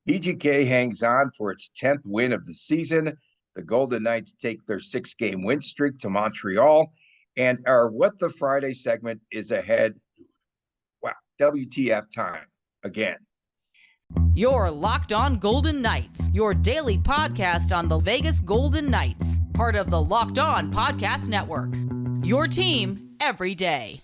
VGK hangs on for its 10th win of the season. The Golden Knights take their 6-game win streak to Montreal, and our What the Friday segment is ahead. Wow, WTF time again. You're Locked On Golden Knights, your daily podcast on the Vegas Golden Knights, part of the Locked On Podcast Network. Your team every day.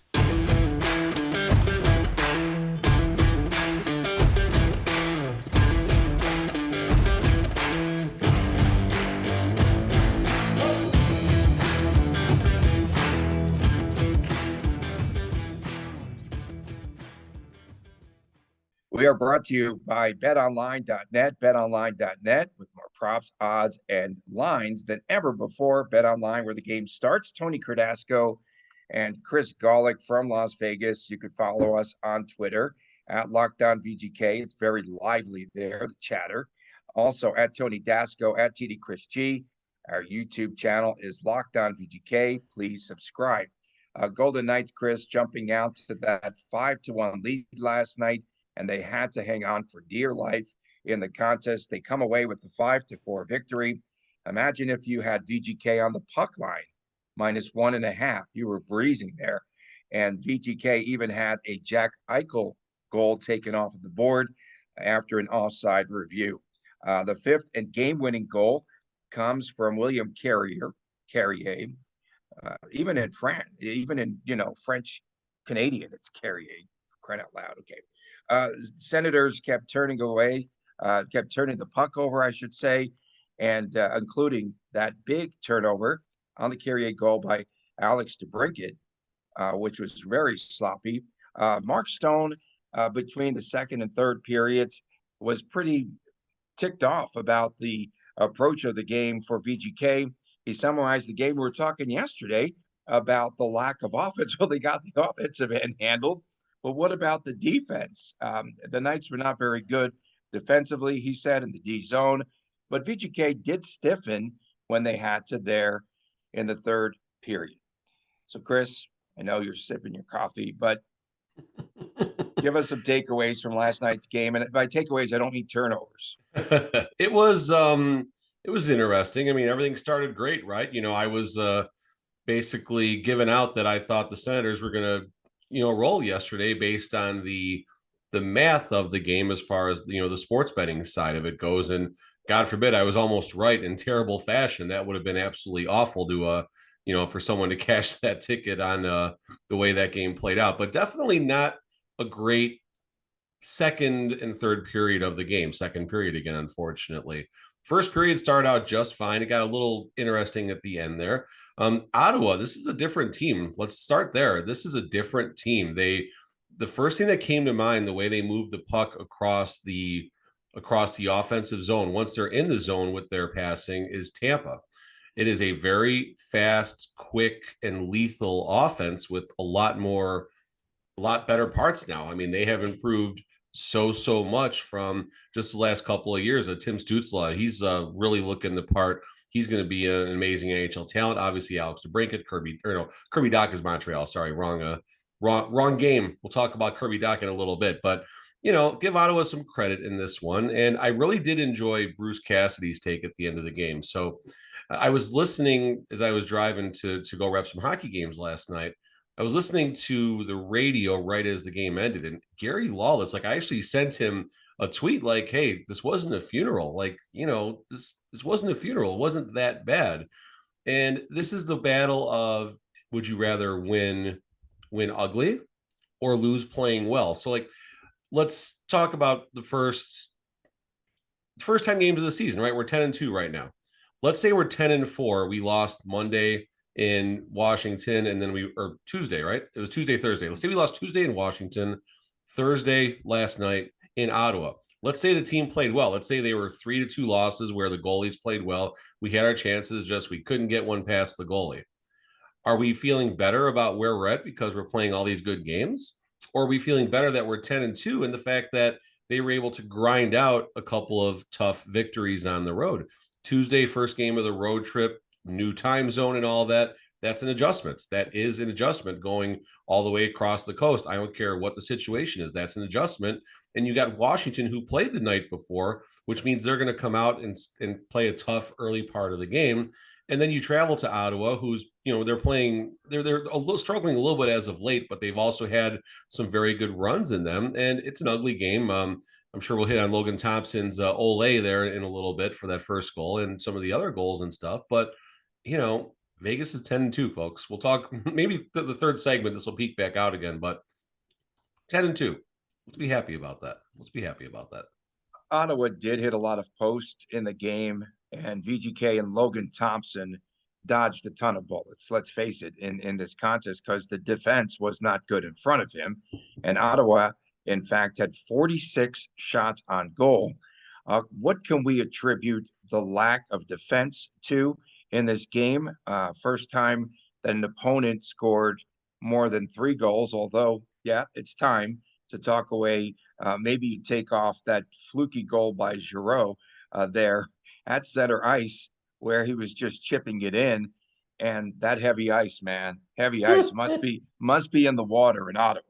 We are brought to you by BetOnline.net, BetOnline.net, with more props, odds, and lines than ever before. BetOnline, where the game starts. Tony Cardasco and Chris Golick from Las Vegas. You can follow us on Twitter at LockedOnVGK. It's very lively there, the chatter. Also at Tony Dasco, at TD Chris G. Our YouTube channel is Locked On VGK. Please subscribe. Golden Knights, Chris, jumping out to that 5-1 lead last night, and they had to hang on for dear life in the contest. They come away with the 5-4 victory. Imagine if you had VGK on the puck line, -1.5. You were breezing there. And VGK even had a Jack Eichel goal taken off of the board after an offside review. The fifth and game-winning goal comes from William Carrier. Even in France, even in, French Canadian, it's Carrier. Crying out loud. Okay. Senators kept turning the puck over, I should say, and including that big turnover on the Carrier goal by Alex DeBrincat, which was very sloppy. Mark Stone, between the second and third periods, was pretty ticked off about the approach of the game for VGK. He summarized the game. We were talking yesterday about the lack of offense. Well, they got the offensive end handled. But what about the defense? The Knights were not very good defensively, he said, in the D zone. But VGK did stiffen when they had to there in the third period. So, Chris, I know you're sipping your coffee, but give us some takeaways from last night's game. And by takeaways, I don't mean turnovers. It was interesting. I mean, everything started great, right? I was basically given out that I thought the Senators were going to roll yesterday based on the math of the game as far as the sports betting side of it goes, and God forbid I was almost right in terrible fashion. That would have been absolutely awful to for someone to cash that ticket on the way that game played out. But definitely not a great second and third period of the game. Second period again, unfortunately. First period started out just fine. It got a little interesting at the end there. Ottawa, this is a different team. Let's start there. This is a different team. The first thing that came to mind, the way they move the puck across the offensive zone, once they're in the zone with their passing, is Tampa. It is a very fast, quick, and lethal offense with a lot better parts now. I mean, they have improved so much from just the last couple of years. Tim Stützle, he's really looking the part. He's going to be an amazing NHL talent. Obviously, Alex DeBrincat, Kirby Dach is Montreal. Sorry, wrong game. We'll talk about Kirby Dach in a little bit, but give Ottawa some credit in this one. And I really did enjoy Bruce Cassidy's take at the end of the game. So I was listening as I was driving to go rep some hockey games last night. I was listening to the radio right as the game ended, and Gary Lawless, I actually sent him a tweet like, "Hey, this wasn't a funeral. This wasn't a funeral. It wasn't that bad." And this is the battle of, would you rather win ugly or lose playing well? So let's talk about the first 10 games of the season, right? We're 10-2 right now. Let's say we're 10-4. We lost Monday in Washington, and then Tuesday, right? It was Tuesday, Thursday. Let's say we lost Tuesday in Washington, Thursday last night in Ottawa. Let's say the team played well. Let's say they were 3-2 losses where the goalies played well. We had our chances, just we couldn't get one past the goalie. Are we feeling better about where we're at because we're playing all these good games? Or are we feeling better that we're 10-2 and the fact that they were able to grind out a couple of tough victories on the road? Tuesday, first game of the road trip, new time zone and all that. that's an adjustment. That is an adjustment going all the way across the coast. I don't care what the situation is. That's an adjustment. And you got Washington, who played the night before, which means they're going to come out and play a tough early part of the game. And then you travel to Ottawa, who's, they're playing, they're a little struggling a little bit as of late, but they've also had some very good runs in them. And it's an ugly game. I'm sure we'll hit on Logan Thompson's ole there in a little bit for that first goal and some of the other goals and stuff. But, Vegas is 10-2, folks. We'll talk maybe the third segment. This will peak back out again, but 10-2. Let's be happy about that. Ottawa did hit a lot of posts in the game, and VGK and Logan Thompson dodged a ton of bullets. Let's face it, in this contest, because the defense was not good in front of him. And Ottawa, in fact, had 46 shots on goal. What can we attribute the lack of defense to in this game? First time that an opponent scored more than 3 goals, although, yeah, it's time to talk away. Maybe you take off that fluky goal by Giroux there at center ice, where he was just chipping it in. And that heavy ice, man, heavy ice must be in the water in Ottawa.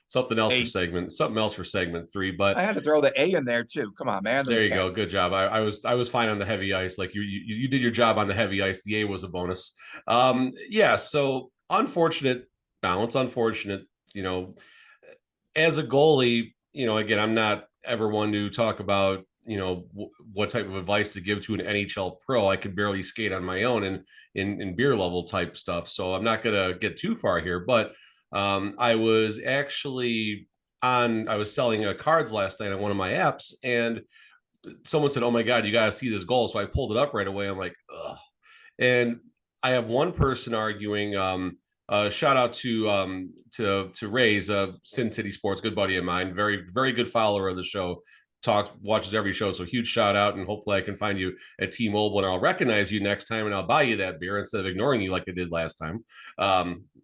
Something else for segment 3, but I had to throw the A in there too. Come on, man. There you go. Good job. I was fine on the heavy ice. Like you did your job on the heavy ice. The A was a bonus. Yeah. So unfortunate bounce. Unfortunate. As a goalie, again, I'm not ever one to talk about what type of advice to give to an NHL pro. I could barely skate on my own and in beer level type stuff. So I'm not gonna get too far here, but. I was selling cards last night on one of my apps, and someone said, "Oh my God, you got to see this goal." So I pulled it up right away. I'm like, ugh. And I have one person arguing, shout out to Ray's Sin City Sports, good buddy of mine, very, very good follower of the show, watches every show. So huge shout out, and hopefully I can find you at T-Mobile and I'll recognize you next time and I'll buy you that beer instead of ignoring you like I did last time.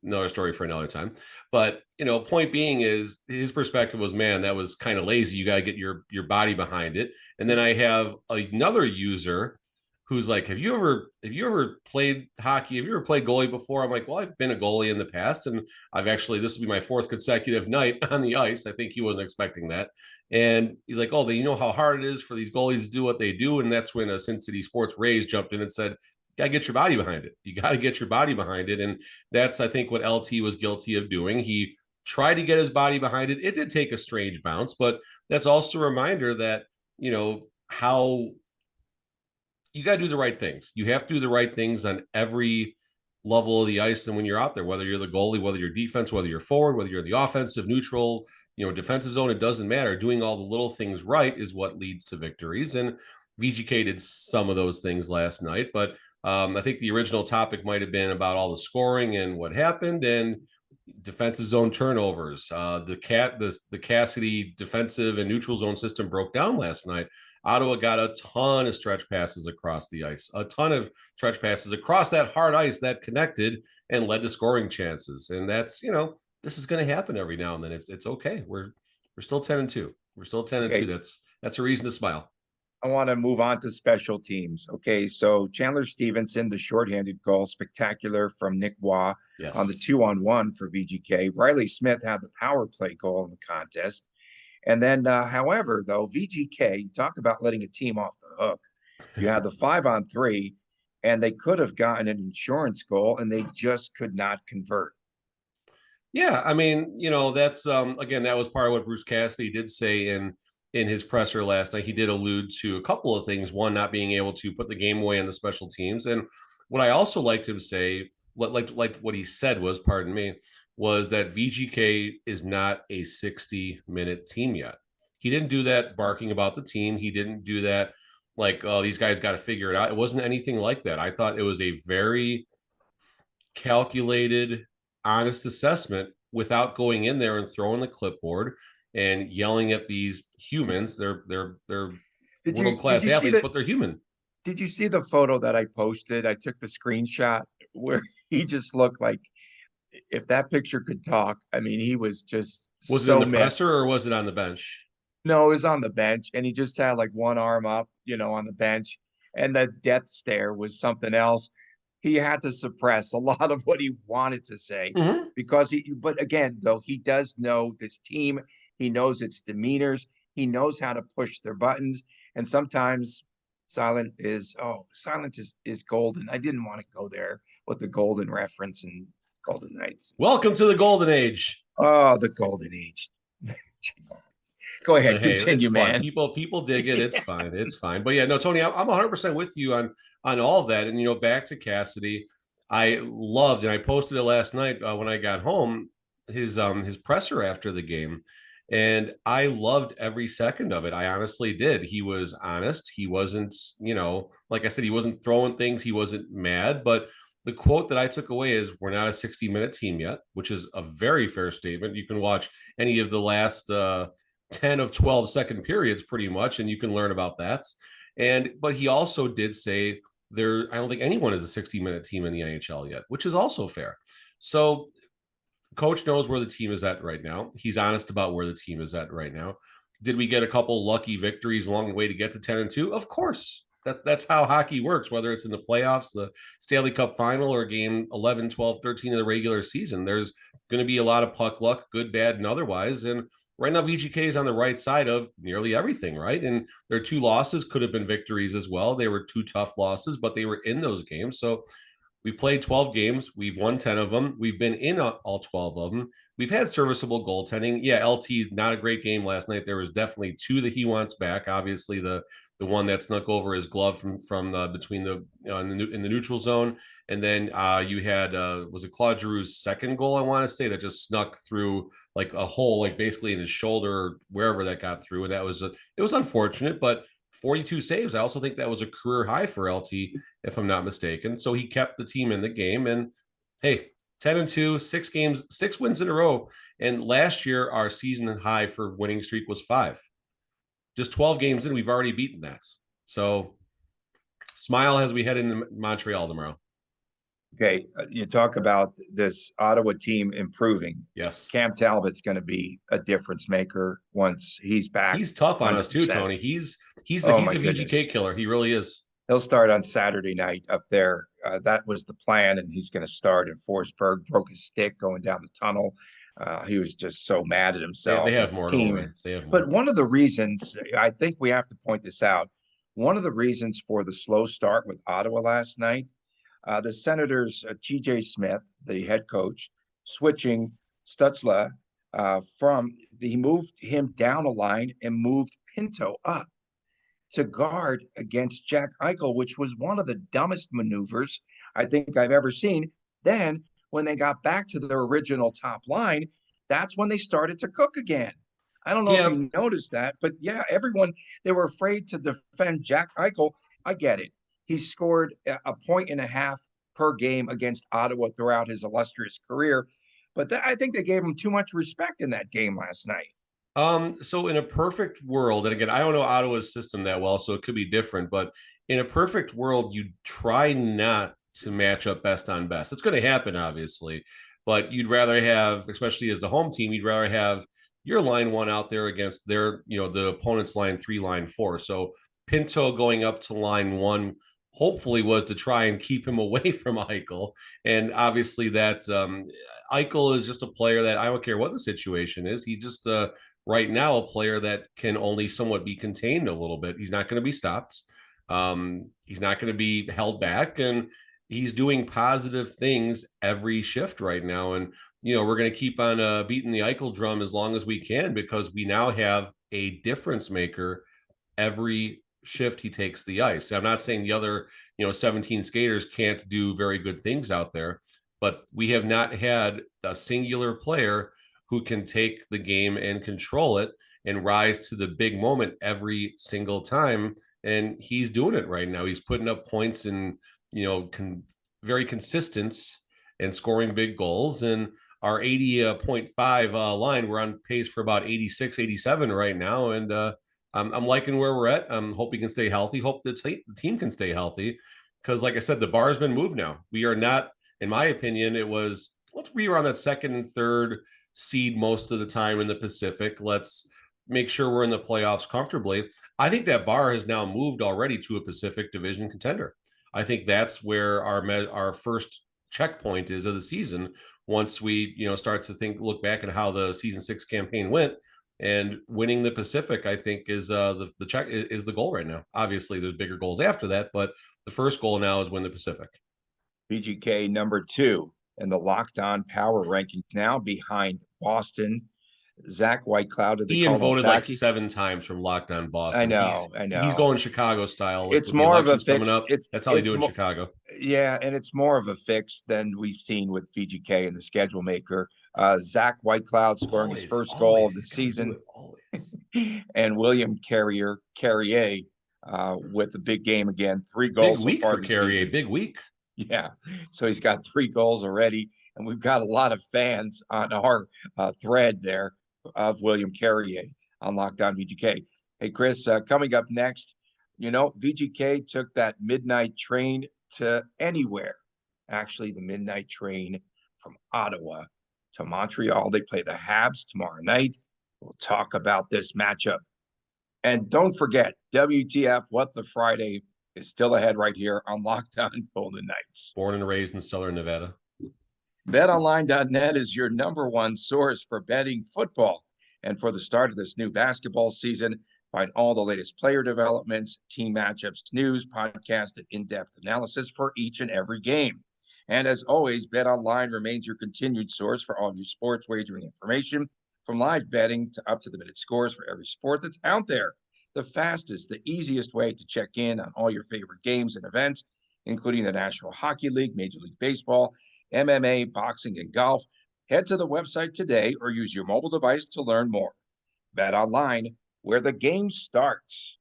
Another story for another time. But point being is his perspective was, man, that was kind of lazy. You got to get your body behind it. And then I have another user who's like, have you ever played hockey? Have you ever played goalie before? I'm like, well, I've been a goalie in the past, and this will be my 4th consecutive night on the ice. I think he wasn't expecting that. And he's like, oh, you know how hard it is for these goalies to do what they do. And that's when Sin City Sports Rays jumped in and said, you got to get your body behind it. You got to get your body behind it. And that's, I think, what LT was guilty of doing. He tried to get his body behind it. It did take a strange bounce, but that's also a reminder that, how you got to do the right things. You have to do the right things on every level of the ice. And when you're out there, whether you're the goalie, whether you're defense, whether you're forward, whether you're the offensive, neutral, defensive zone, it doesn't matter. Doing all the little things right is what leads to victories. And VGK did some of those things last night, but I think the original topic might have been about all the scoring and what happened and defensive zone turnovers. The Cassidy defensive and neutral zone system broke down last night. Ottawa got a ton of stretch passes across the ice, a ton of stretch passes across that hard ice that connected and led to scoring chances. And that's, this is going to happen every now and then. It's okay. We're still 10-2. We're still 10-2. That's a reason to smile. I want to move on to special teams. Okay, so Chandler Stevenson, the shorthanded goal, spectacular from Nick Waugh on the 2-on-1 for VGK. Riley Smith had the power play goal in the contest. And then, however, though, VGK, talk about letting a team off the hook. You had the 5-on-3, and they could have gotten an insurance goal, and they just could not convert. Yeah, I mean, that's, again, that was part of what Bruce Cassidy did say in his presser last night. He did allude to a couple of things. One, not being able to put the game away on the special teams. And what I also liked him say, like what he said was, was that VGK is not a 60-minute team yet. He didn't do that barking about the team. He didn't do that like, oh, these guys got to figure it out. It wasn't anything like that. I thought it was a very calculated, honest assessment without going in there and throwing the clipboard and yelling at these humans. They're world-class athletes, but they're human. Did you see the photo that I posted? I took the screenshot where he just looked like, if that picture could talk, I mean, he was just Was it in the presser or was it on the bench? No, it was on the bench, and he just had like one arm up, on the bench, and the death stare was something else. he had to suppress a lot of what he wanted to say Mhm. because but again, though, he does know this team. He knows its demeanors. He knows how to push their buttons. And sometimes silence is golden. I didn't want to go there with the golden reference and Golden Knights. Welcome to the golden age. Oh, the golden age. Jeez. Go ahead, Hey, it's continue, fun. man. People dig it. It's fine. It's fine. But yeah, no, Tony, I'm 100% with you on all of that. And back to Cassidy, I loved, and I posted it last night when I got home, his presser after the game, and I loved every second of it. I honestly did. He was honest. He wasn't, like I said, he wasn't throwing things. He wasn't mad. But the quote that I took away is, "We're not a 60-minute team yet," which is a very fair statement. You can watch any of the last 10 of 12 second periods pretty much, and you can learn about that. But he also did say I don't think anyone is a 60-minute team in the NHL yet, which is also fair. So coach knows where the team is at right now. He's honest about where the team is at right now. Did we get a couple lucky victories along the way to get to 10-2? Of course. That's how hockey works, whether it's in the playoffs, the Stanley Cup final, or game 11, 12, 13 of the regular season. There's going to be a lot of puck luck, good, bad, and otherwise. And right now, VGK is on the right side of nearly everything, right? And their 2 losses could have been victories as well. They were 2 tough losses, but they were in those games. So we've played 12 games. We've won 10 of them. We've been in all 12 of them. We've had serviceable goaltending. Yeah, LT, not a great game last night. There was definitely 2 that he wants back. Obviously, the one that snuck over his glove from between the in the neutral zone, and then you had was it Claude Giroux's second goal, I want to say, that just snuck through like a hole, like basically in his shoulder or wherever that got through, and it was unfortunate, but 42 saves. I also think that was a career high for LT, if I'm not mistaken. So he kept the team in the game, and hey, 10-2, 6 wins in a row. And last year, our season high for winning streak was 5. Just 12 games in, we've already beaten that. So smile as we head into Montreal tomorrow. Okay, you talk about this Ottawa team improving. Yes. Cam Talbot's going to be a difference maker once he's back. He's tough on 100%. Us too, Tony. He's a VGK killer. He really is. He'll start on Saturday night up there. That was the plan, and he's going to start in Forsberg. Broke his stick going down the tunnel. He was just so mad at himself. They have more team. But one of the reasons, I think we have to point this out, one of the reasons for the slow start with Ottawa last night, the Senators, T.J. Smith, the head coach, switching Stutzla he moved him down a line and moved Pinto up to guard against Jack Eichel, which was one of the dumbest maneuvers I think I've ever seen. Then when they got back to their original top line, that's when they started to cook again. I don't know if you noticed that, but yeah, they were afraid to defend Jack Eichel. I get it. He scored 1.5 points per game against Ottawa throughout his illustrious career, but I think they gave him too much respect in that game last night. So in a perfect world, and again, I don't know Ottawa's system that well, so it could be different, but in a perfect world, you try not to match up best on best. It's going to happen, obviously, but you'd rather have, especially as the home team, you'd rather have your line 1 out there against their, the opponent's line 3, line 4. So Pinto going up to line 1 hopefully was to try and keep him away from Eichel. And obviously that Eichel is just a player that I don't care what the situation is. He's just right now a player that can only somewhat be contained a little bit. He's not going to be stopped. He's not going to be held back. And he's doing positive things every shift right now. And, we're going to keep on beating the Eichel drum as long as we can, because we now have a difference maker every shift he takes the ice. I'm not saying the other, 17 skaters can't do very good things out there, but we have not had a singular player who can take the game and control it and rise to the big moment every single time. And he's doing it right now. He's putting up points and, very consistent and scoring big goals. And our 80.5 line, we're on pace for about 86, 87 right now. And I'm liking where we're at. I'm hoping we can stay healthy. Hope the team can stay healthy, because like I said, the bar has been moved now. We are not, in my opinion, we were on that second and third seed most of the time in the Pacific. Let's make sure we're in the playoffs comfortably. I think that bar has now moved already to a Pacific Division contender. I think that's where our first checkpoint is of the season. Once we, start to look back at how the season 6 campaign went, and winning the Pacific, I think is the check is the goal right now. Obviously, there's bigger goals after that, but the first goal now is win the Pacific. VGK number 2 in the Locked On Power Rankings, now behind Boston. Zach Whitecloud. Ian voted like 7 times from Locked On Boston. I know. He's going Chicago style. It's more of a fix. Coming up. That's how they do in Chicago. Yeah, and it's more of a fix than we've seen with VGK and the schedule maker. Zach Whitecloud scoring his first goal of the season, and William Carrier with the big game again. 3 goals. Big week for Carrier. Big week. Yeah, so he's got 3 goals already, and we've got a lot of fans on our thread there of William Carrier on Locked On VGK. Hey, Chris, coming up next, VGK took that midnight train to anywhere. Actually, the midnight train from Ottawa to Montreal. They play the Habs tomorrow night. We'll talk about this matchup. And don't forget, WTF What the Friday is still ahead right here on Locked On Golden Knights. Born and raised in Southern Nevada. BetOnline.net is your number one source for betting football. And for the start of this new basketball season, find all the latest player developments, team matchups, news, podcast, and in-depth analysis for each and every game. And as always, BetOnline remains your continued source for all your sports wagering information, from live betting to up-to-the-minute scores for every sport that's out there. The fastest, the easiest way to check in on all your favorite games and events, including the National Hockey League, Major League Baseball, MMA, boxing, and golf. Head to the website today or use your mobile device to learn more. BetOnline, where the game starts.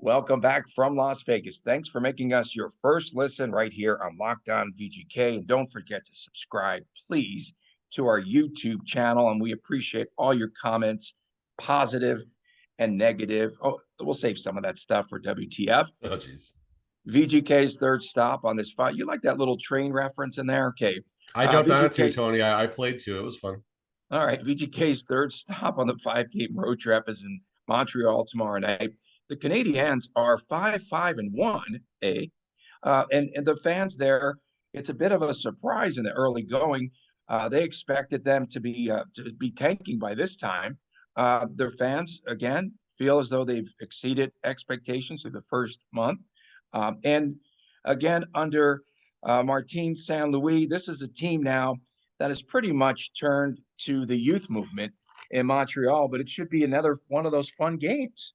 Welcome back from Las Vegas. Thanks for making us your first listen right here on Locked On VGK. And don't forget to subscribe, please, to our YouTube channel. And we appreciate all your comments, positive and negative. Oh, we'll save some of that stuff for WTF. Oh, geez. VGK's third stop on this fight. You like that little train reference in there? Okay. I jumped on it too, Tony. I played too. It was fun. All right. VGK's third stop on the 5-game road trip is in Montreal tomorrow night. The Canadiens are 5-5-1, and the fans there, it's a bit of a surprise in the early going. They expected them to be tanking by this time. Their fans, again, feel as though they've exceeded expectations through the first month. And again, under Martin St. Louis, this is a team now that has pretty much turned to the youth movement in Montreal, but it should be another one of those fun games.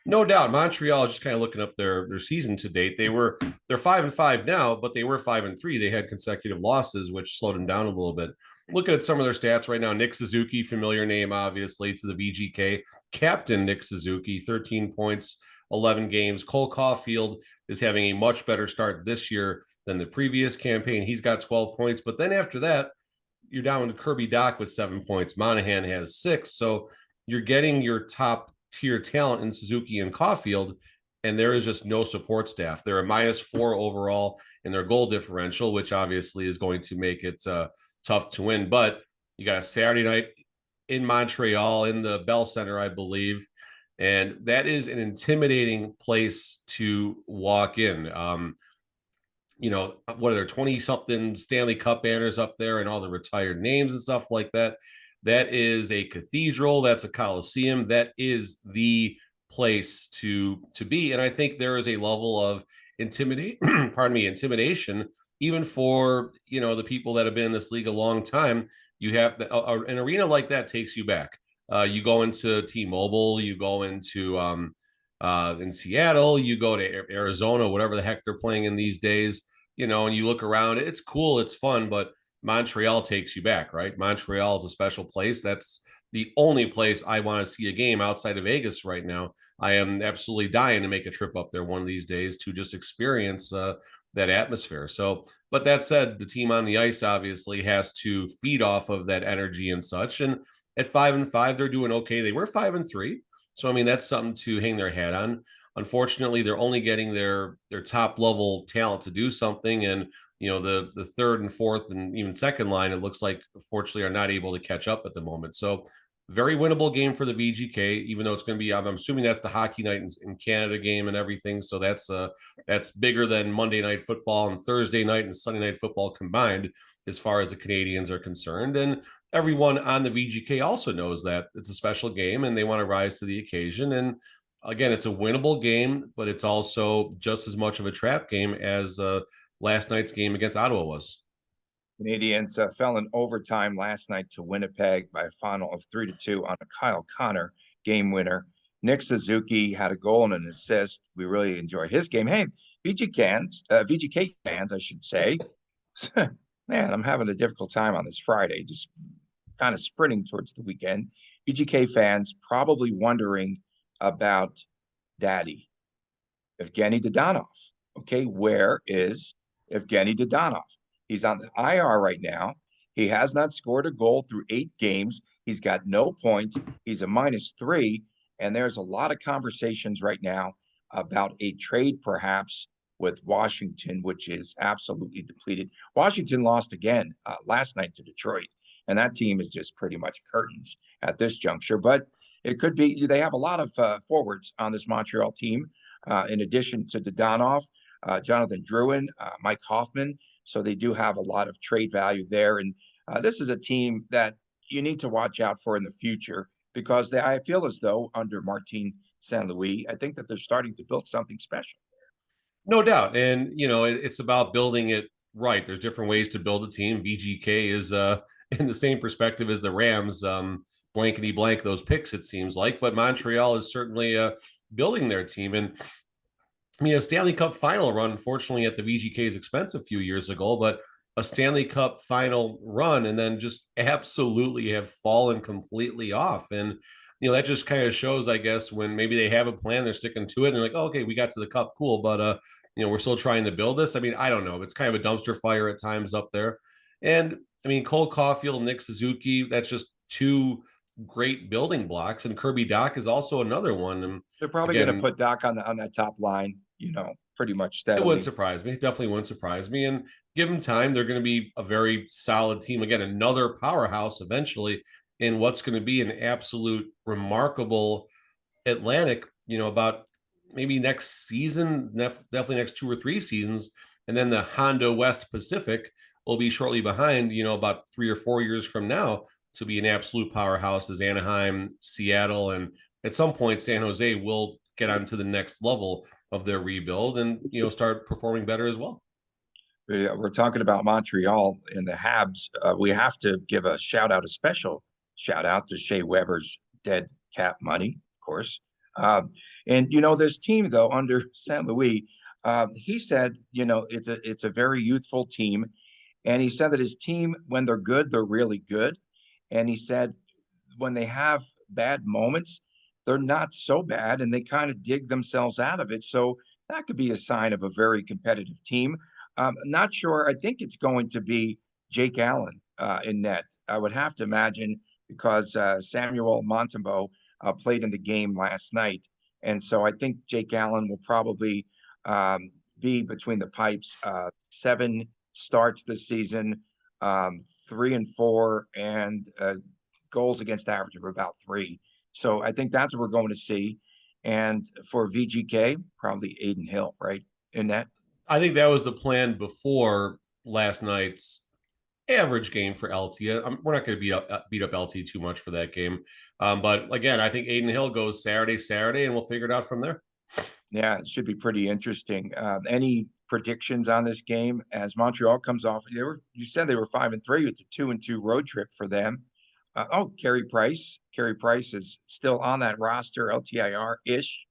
No doubt. Montreal, just kind of looking up their season to date, they're 5-5 now, but they were 5-3. They had consecutive losses, which slowed them down a little bit. Look at some of their stats right now. Nick Suzuki, familiar name, obviously, to the VGK. Captain Nick Suzuki, 13 points, 11 games. Cole Caulfield is having a much better start this year than the previous campaign. He's got 12 points, but then after that, you're down to Kirby Dach with 7 points. Monahan has 6. So you're getting your top tier talent in Suzuki and Caulfield, and there is just no support staff. They're a -4 overall in their goal differential, which obviously is going to make it tough to win. But you got a Saturday night in Montreal in the Bell Center, I believe, and that is an intimidating place to walk in. What are there, 20-something Stanley Cup banners up there and all the retired names and stuff like that. That is a cathedral. That's a coliseum. That is the place to be. And I think there is a level of intimidation, even for, the people that have been in this league a long time. You have an arena like that takes you back. You go into T-Mobile, you go into in Seattle, you go to Arizona, whatever the heck they're playing in these days, and you look around, it's cool, it's fun, but Montreal takes you back, right? Montreal is a special place. That's the only place I want to see a game outside of Vegas right now. I am absolutely dying to make a trip up there one of these days to just experience that atmosphere. So, but that said, the team on the ice obviously has to feed off of that energy and such. And at 5-5, they're doing okay. They were 5-3. So, I mean, that's something to hang their hat on. Unfortunately, they're only getting their top level talent to do something. And, the third and fourth and even second line, it looks like, unfortunately, are not able to catch up at the moment. So Very winnable game for the VGK, even though it's going to be, I'm assuming that's the hockey night in Canada game and everything. So that's bigger than Monday Night Football and Thursday night and Sunday Night Football combined, as far as the Canadians are concerned. And everyone on the VGK also knows that it's a special game and they want to rise to the occasion. And again, it's a winnable game, but it's also just as much of a trap game as last night's game against Ottawa was. Canadians fell in overtime last night to Winnipeg by a final of 3-2 on a Kyle Connor game winner. Nick Suzuki had a goal and an assist. We really enjoy his game. Hey, VGK fans, I should say. Man, I'm having a difficult time on this Friday, just kind of sprinting towards the weekend. VGK fans probably wondering about Daddy, Evgeny Dodonov. Okay, where is Evgeny Dodonov? He's on the IR right now. He has not scored a goal through 8 games. He's got no points. He's a -3. And there's a lot of conversations right now about a trade perhaps with Washington, which is absolutely depleted. Washington lost again last night to Detroit. And that team is just pretty much curtains at this juncture. But it could be, they have a lot of forwards on this Montreal team. In addition to Dodonov, Jonathan Drouin, Mike Hoffman. So they do have a lot of trade value there. And this is a team that you need to watch out for in the future because I feel as though under Martin St. Louis, I think that they're starting to build something special. No doubt. And, it's about building it right. There's different ways to build a team. VGK is in the same perspective as the Rams, blankety blank those picks, it seems like. But Montreal is certainly building their team. And a Stanley Cup final run, unfortunately, at the VGK's expense a few years ago, but a Stanley Cup final run and then just absolutely have fallen completely off. And, that just kind of shows, I guess, when maybe they have a plan, they're sticking to it and they're like, oh, okay, we got to the cup. Cool. But, we're still trying to build this. I mean, I don't know. It's kind of a dumpster fire at times up there. And Cole Caulfield, Nick Suzuki, that's just 2 great building blocks. And Kirby Dach is also another one. And they're probably going to put Dach on that top line, pretty much steadily. It wouldn't surprise me. Definitely wouldn't surprise me. And give them time, they're going to be a very solid team. Again, another powerhouse eventually in what's going to be an absolute remarkable Atlantic, about maybe next season, definitely next 2 or 3 seasons. And then the Honda West Pacific will be shortly behind, about 3 or 4 years from now to be an absolute powerhouse as Anaheim, Seattle, and at some point San Jose will get onto the next level of their rebuild and, start performing better as well. We're talking about Montreal and the Habs. We have to give a special shout out to Shea Weber's dead cap money, of course. And this team though under St. Louis, he said, it's a very youthful team, and he said that his team, when they're good, they're really good, and he said when they have bad moments, they're not so bad, and they kind of dig themselves out of it. So that could be a sign of a very competitive team. Not sure. I think it's going to be Jake Allen in net. I would have to imagine because Samuel Montembeault played in the game last night. And so I think Jake Allen will probably be between the pipes. 7 starts this season, 3 and 4, and goals against average of about 3. So I think that's what we're going to see. And for VGK, probably Aiden Hill, right, in that. I think that was the plan before last night's average game for LT. We're not going to beat up LT too much for that game. But again, I think Aiden Hill goes Saturday, and we'll figure it out from there. Yeah, it should be pretty interesting. Any predictions on this game as Montreal comes off? You said they were 5-3. It's a 2-2 road trip for them. Carey Price. Carey Price is still on that roster, LTIR-ish,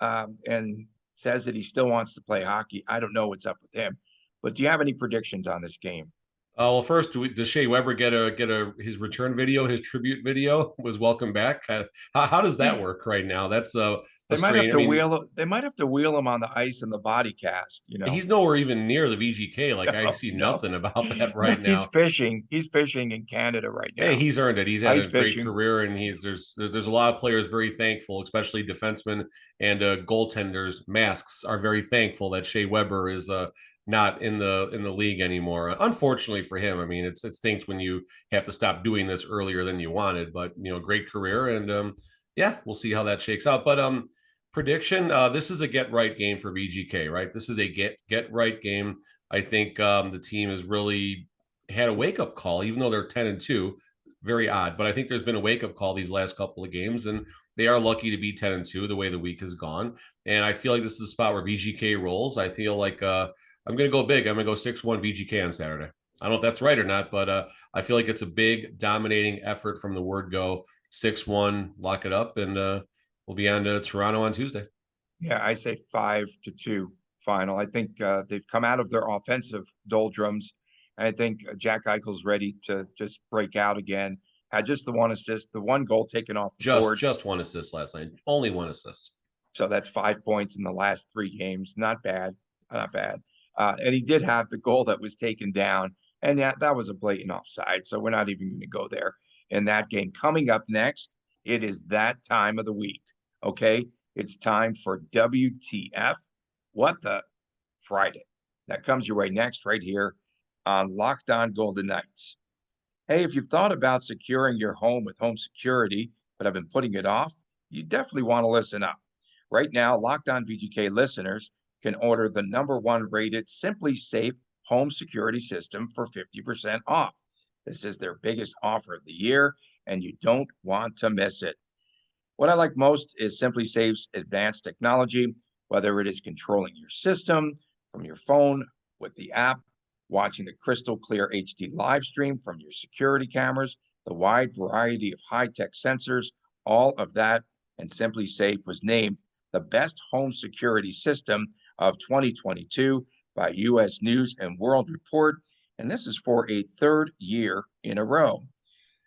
and says that he still wants to play hockey. I don't know what's up with him. But do you have any predictions on this game? Well, first, does Shea Weber get his return video, his tribute video? Was welcome back. How does that work right now? That's They a might have strain. I to mean, wheel him on the ice in the body cast, he's nowhere even near the VGK. Like I No, see no, nothing about that no, right he's now. fishing. He's fishing in Canada right Hey, now. he's earned it. He's had Ice a great fishing. career, and there's a lot of players very thankful, especially defensemen and goaltenders. Masks are very thankful that Shea Weber is not in the league anymore. Unfortunately for him, I mean, it stinks when you have to stop doing this earlier than you wanted. But great career, and yeah, we'll see how that shakes out. But prediction: this is a get right game for VGK, right? This is a get right game. I think the team has really had a wake up call, even though they're 10-2. Very odd, but I think there's been a wake up call these last couple of games, and they are lucky to be 10-2 the way the week has gone. And I feel like this is a spot where VGK rolls. I feel like I'm going to go big. I'm going to go 6-1 VGK on Saturday. I don't know if that's right or not, but I feel like it's a big, dominating effort from the word go. 6-1, lock it up, and we'll be on to Toronto on Tuesday. Yeah, I say 5-2 final. I think they've come out of their offensive doldrums. I think Jack Eichel's ready to just break out again. Had just the one assist, the one goal taken off the board. Just one assist last night. Only one assist. So that's 5 points in the last 3 games. Not bad. Not bad. And he did have the goal that was taken down. And that was a blatant offside. So we're not even going to go there in that game. Coming up next, it is that time of the week. Okay. It's time for WTF. What the Friday? That comes your way next, right here on Locked On Golden Knights. Hey, if you've thought about securing your home with home security, but have been putting it off, you definitely want to listen up. Right now, Locked On VGK listeners can order the #1 rated Simply Safe home security system for 50% off. This is their biggest offer of the year, and you don't want to miss it. What I like most is Simply Safe's advanced technology, whether it is controlling your system from your phone with the app, watching the crystal clear HD live stream from your security cameras, the wide variety of high-tech sensors, all of that, and Simply Safe was named the best home security system of 2022 by U.S. News and World Report, and this is for a 3rd year in a row.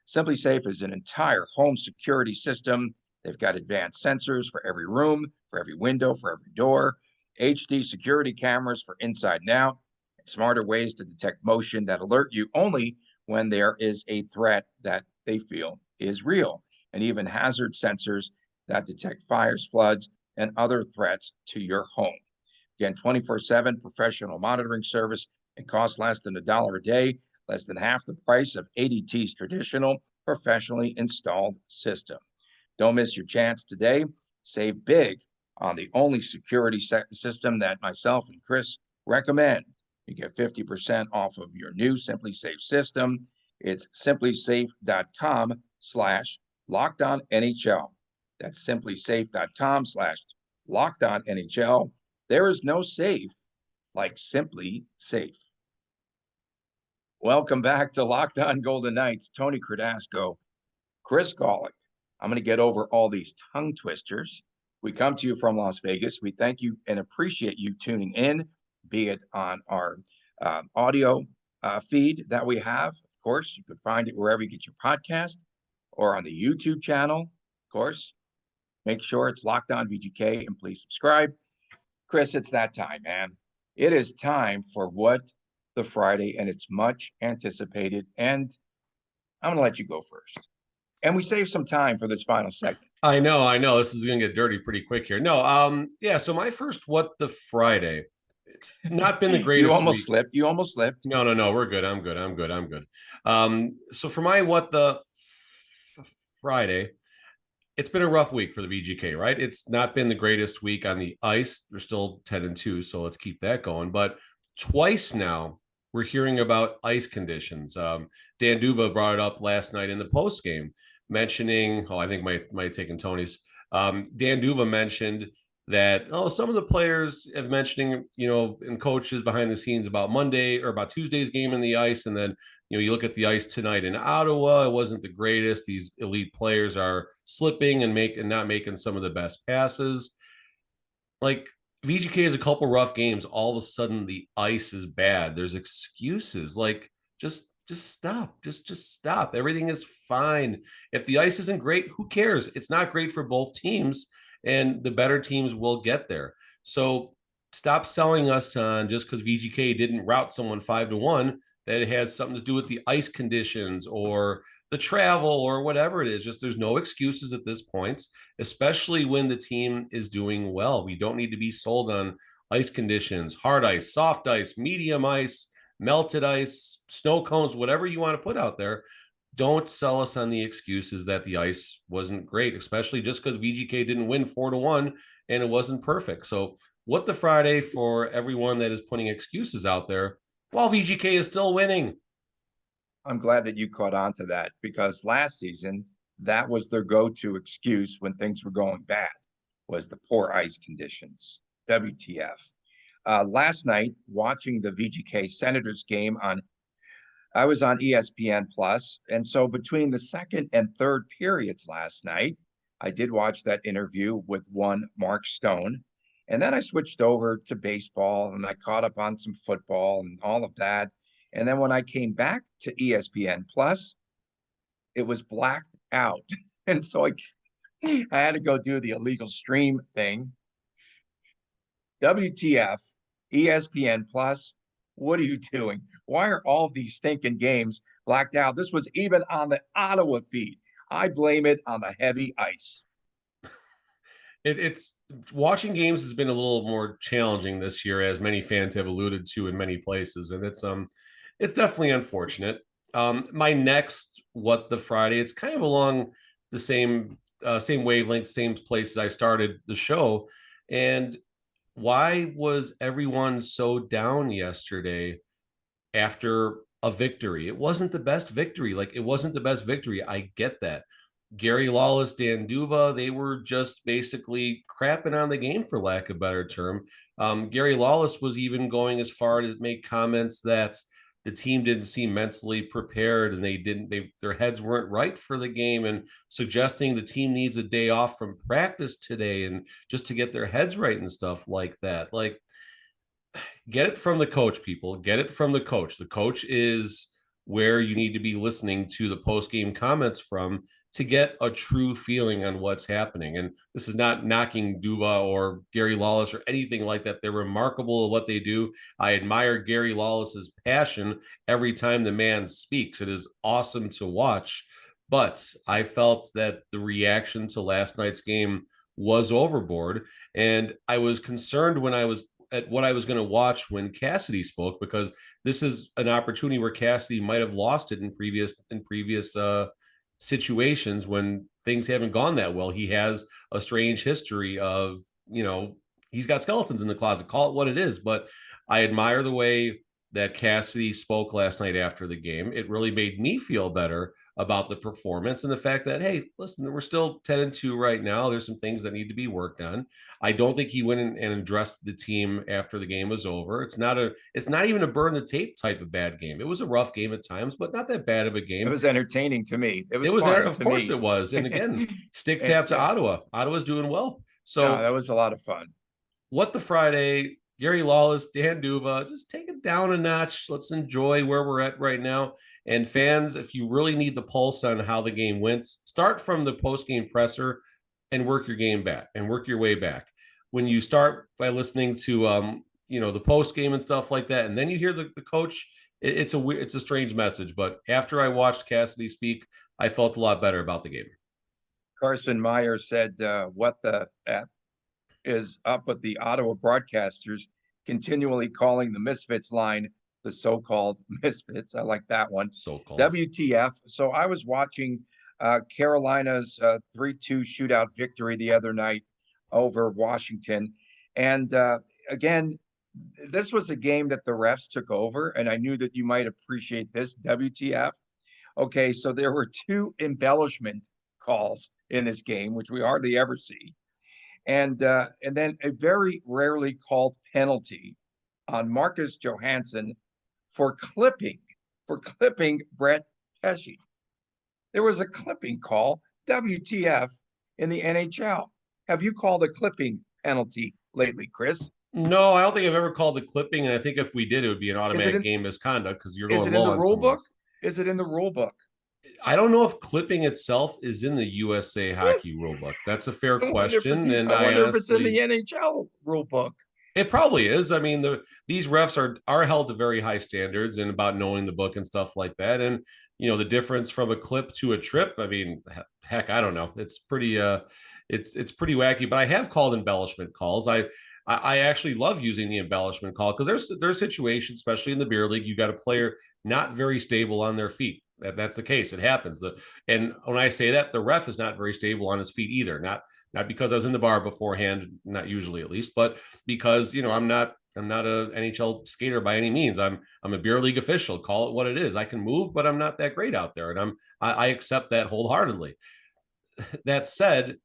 Simply Safe is an entire home security system. They've got advanced sensors for every room, for every window, for every door, HD security cameras for inside and out, and smarter ways to detect motion that alert you only when there is a threat that they feel is real, and even hazard sensors that detect fires, floods, and other threats to your home. Again, 24/7 professional monitoring service. It costs less than $1 a day, less than half the price of ADT's traditional professionally installed system. Don't miss your chance today. Save big on the only security system that myself and Chris recommend. You get 50% off of your new Simply Safe system. It's simplysafe.com/LockedOnNHL. That's simplysafe.com/LockedOnNHL. There is no safe like Simply Safe. Welcome back to Locked On Golden Knights. Tony Cardasco, Chris Golick. I'm going to get over all these tongue twisters. We come to you from Las Vegas. We thank you and appreciate you tuning in, be it on our audio feed that we have. Of course, you can find it wherever you get your podcast or on the YouTube channel. Of course, make sure it's Locked On VGK and please subscribe. Chris, it's that time, man. It is time for What the Friday, and it's much anticipated. And I'm going to let you go first. And we save some time for this final segment. I know. This is going to get dirty pretty quick here. No, yeah. So my first What the Friday. It's not been the greatest. You almost slipped. No. We're good. I'm good. So for my What the Friday, it's been a rough week for the VGK, right? It's not been the greatest week on the ice. They're still 10-2, so let's keep that going. But twice now, we're hearing about ice conditions. Dan Duva brought it up last night in the post game, mentioning, I think might have taken Tony's. Dan Duva mentioned that some of the players have mentioning, and coaches behind the scenes about Monday or about Tuesday's game in the ice, and then you look at the ice tonight in Ottawa, it wasn't the greatest. These elite players are slipping and not making some of the best passes. Like VGK has a couple rough games. All of a sudden, the ice is bad. There's excuses. Like just stop. Just stop. Everything is fine. If the ice isn't great, who cares? It's not great for both teams. and the better teams will get there. So stop selling us on just because VGK didn't route someone 5-1 that it has something to do with the ice conditions or the travel or whatever it is. Just there's no excuses at this point, especially when the team is doing well. We don't need to be sold on ice conditions, hard ice, soft ice, medium ice, melted ice, snow cones, whatever you want to put out there. Don't sell us on the excuses that the ice wasn't great, especially just because VGK didn't win 4-1 and it wasn't perfect. So what the Friday for everyone that is putting excuses out there while VGK is still winning. I'm glad that you caught on to that, because last season, that was their go-to excuse when things were going bad, was the poor ice conditions. WTF. Last night, watching the VGK Senators game I was on ESPN Plus, and so between the second and third periods last night, I did watch that interview with one Mark Stone, and then I switched over to baseball and I caught up on some football and all of that. And then when I came back to ESPN Plus, it was blacked out, and so I had to go do the illegal stream thing. WTF, ESPN Plus, what are you doing? Why are all of these stinking games blacked out? This was even on the Ottawa feed. I blame it on the heavy ice. It's watching games has been a little more challenging this year, as many fans have alluded to in many places, and it's definitely unfortunate. My next What the Friday, it's kind of along the same wavelength, same places I started the show. And why was everyone so down yesterday after a victory? It wasn't the best victory. I get that. Gary Lawless, Dan Duva, they were just basically crapping on the game, for lack of a better term. Gary Lawless was even going as far to make comments that the team didn't seem mentally prepared and their heads weren't right for the game, and suggesting the team needs a day off from practice today and just to get their heads right and stuff like that. Like, get it from the coach, people. Get it from the coach. The coach is where you need to be listening to the post-game comments from to get a true feeling on what's happening. And this is not knocking Duva or Gary Lawless or anything like that. They're remarkable at what they do. I admire Gary Lawless's passion every time the man speaks. It is awesome to watch. But I felt that the reaction to last night's game was overboard. And I was concerned when I was at what I was going to watch when Cassidy spoke, because this is an opportunity where Cassidy might have lost it in previous situations when things haven't gone that well. He has a strange history of, he's got skeletons in the closet, call it what it is. But I admire the way that Cassidy spoke last night after the game. It really made me feel better about the performance and the fact that, hey, listen, we're still 10-2 right now. There's some things that need to be worked on. I don't think he went in and addressed the team after the game was over. It's not even a burn the tape type of bad game. It was a rough game at times, but not that bad of a game. It was entertaining to me. It was of course it was. And again, stick tap to Ottawa. Ottawa's doing well. So that was a lot of fun. What the Friday, Gary Lawless, Dan Duva, just take it down a notch. Let's enjoy where we're at right now. And fans, if you really need the pulse on how the game went, start from the post-game presser and work your way back. When you start by listening to the post-game and stuff like that, and then you hear the coach, it's a strange message. But after I watched Cassidy speak, I felt a lot better about the game. Carson Meyer said, what the F is up with the Ottawa broadcasters continually calling the Misfits line the so-called Misfits? I like that one. So-called. WTF. So I was watching Carolina's 3-2 shootout victory the other night over Washington. And again, this was a game that the refs took over, and I knew that you might appreciate this. WTF. Okay, so there were 2 embellishment calls in this game, which we hardly ever see. And then a very rarely called penalty on Marcus Johansson for clipping Brett Pesce. There was a clipping call, WTF, in the NHL. Have you called a clipping penalty lately, Chris? No, I don't think I've ever called the clipping, and I think if we did, it would be an automatic game misconduct because you're going low on someone. Is it in the rule book? I don't know if clipping itself is in the USA hockey rulebook. That's a fair question. And I I wonder if it's in honestly, the NHL rule book. it probably is. I mean, these refs are held to very high standards and about knowing the book and stuff like that. And the difference from a clip to a trip. I mean, heck, I don't know. It's pretty it's pretty wacky. But I have called embellishment calls. I actually love using the embellishment call because there's situations, especially in the beer league, you got a player not very stable on their feet. That's the case. It happens. And when I say that, the ref is not very stable on his feet either. Not because I was in the bar beforehand, not usually at least, but because I'm not a NHL skater by any means. I'm a beer league official. Call it what it is. I can move, but I'm not that great out there, and I accept that wholeheartedly. That said,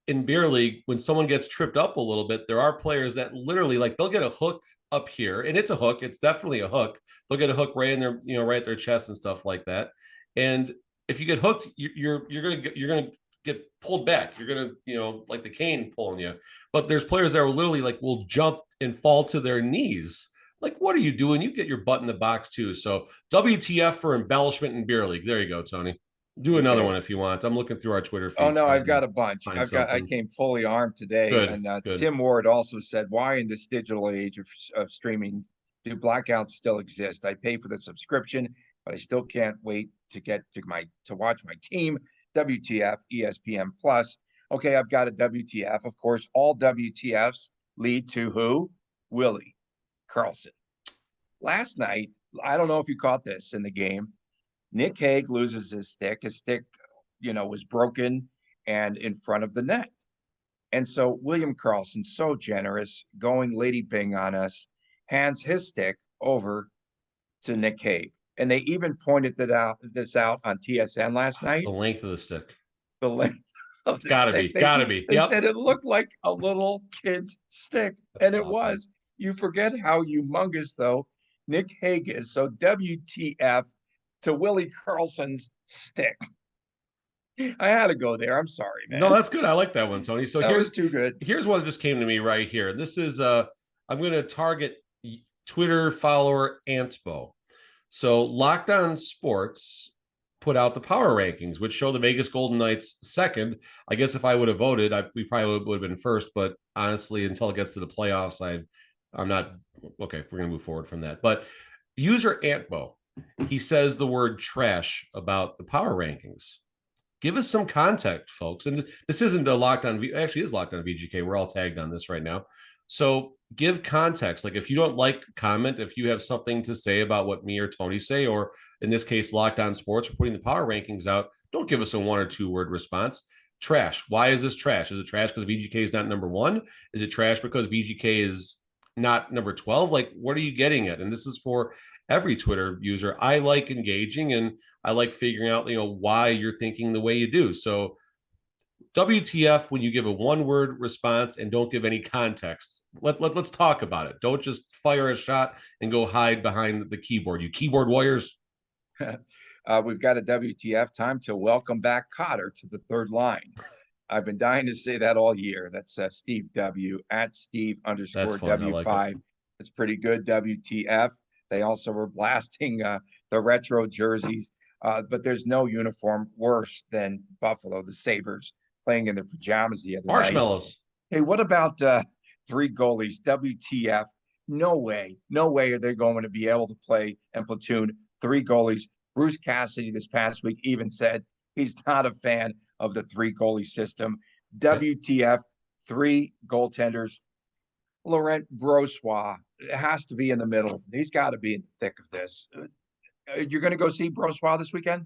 in beer league, when someone gets tripped up a little bit, there are players that literally they'll get a hook up here, and it's a hook. It's definitely a hook. They'll get a hook right in their right at their chest and stuff like that. And if you get hooked, you're gonna get pulled back. You're gonna like the cane pulling you. But there's players that are literally will jump and fall to their knees. What are you doing? You get your butt in the box too. So WTF for embellishment in beer league. There you go, Tony. Do another one if you want. I'm looking through our Twitter feed. Oh no, I've got a bunch. I came fully armed today. Good, and good. Tim Ward also said, why in this digital age of streaming do blackouts still exist? I pay for the subscription, but I still can't wait to get to watch my team. WTF, ESPN Plus. Okay, I've got a WTF. Of course, all WTFs lead to who? Willie Karlsson. Last night, I don't know if you caught this in the game. Nick Hague loses his stick. His stick, was broken and in front of the net. And so William Karlsson, so generous, going Lady Bing on us, hands his stick over to Nick Hague. And they even pointed this out on TSN last night. The length of the stick. The length of the gotta stick. Gotta be. They said it looked like a little kid's stick. That's and it awesome. was. You forget how humongous, though, Nick Hague is. So WTF to Willie Karlsson's stick. I had to go there. I'm sorry, man. No, that's good. I like that one, Tony. So here's too good. Here's what just came to me right here. This is I'm going to target Twitter follower Antbo. So Locked On Sports put out the power rankings, which show the Vegas Golden Knights second. I guess if I would have voted, we probably would have been first. But honestly, until it gets to the playoffs, I'm not okay. We're going to move forward from that. But user Antbo, he says the word trash about the power rankings. Give us some context, folks. And this isn't a Locked On, actually is Locked On VGK. We're all tagged on this right now. So give context. If you don't like, comment. If you have something to say about what me or Tony say, or in this case, Locked On Sports, we're putting the power rankings out. Don't give us a 1 or 2 word response. Trash. Why is this trash? Is it trash because VGK is not number 1? Is it trash because VGK is not number 12? What are you getting at? And this is for every Twitter user. I like engaging and I like figuring out, why you're thinking the way you do. So WTF when you give a 1-word response and don't give any context. Let's talk about it. Don't just fire a shot and go hide behind the keyboard. You keyboard warriors. We've got a WTF. Time to welcome back Cotter to the third line. I've been dying to say that all year. That's Steve W at Steve_W5. It's pretty good. WTF. They also were blasting the retro jerseys, but there's no uniform worse than Buffalo, the Sabres, playing in their pajamas the other night. Marshmallows. Hey, what about 3 goalies? WTF. No way are they going to be able to play and platoon 3 goalies. Bruce Cassidy this past week even said he's not a fan of the 3 goalie system. WTF, 3 goaltenders. Laurent Brossoit has to be in the middle. He's got to be in the thick of this. You're going to go see Brossoit this weekend?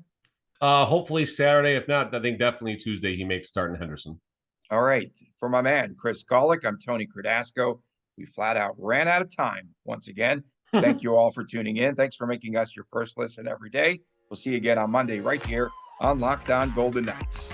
Hopefully Saturday. If not, I think definitely Tuesday he makes start in Henderson. All right. For my man, Chris Golick, I'm Tony Cardasco. We flat out ran out of time once again. Thank you all for tuning in. Thanks for making us your first listen every day. We'll see you again on Monday right here on Locked On Golden Knights.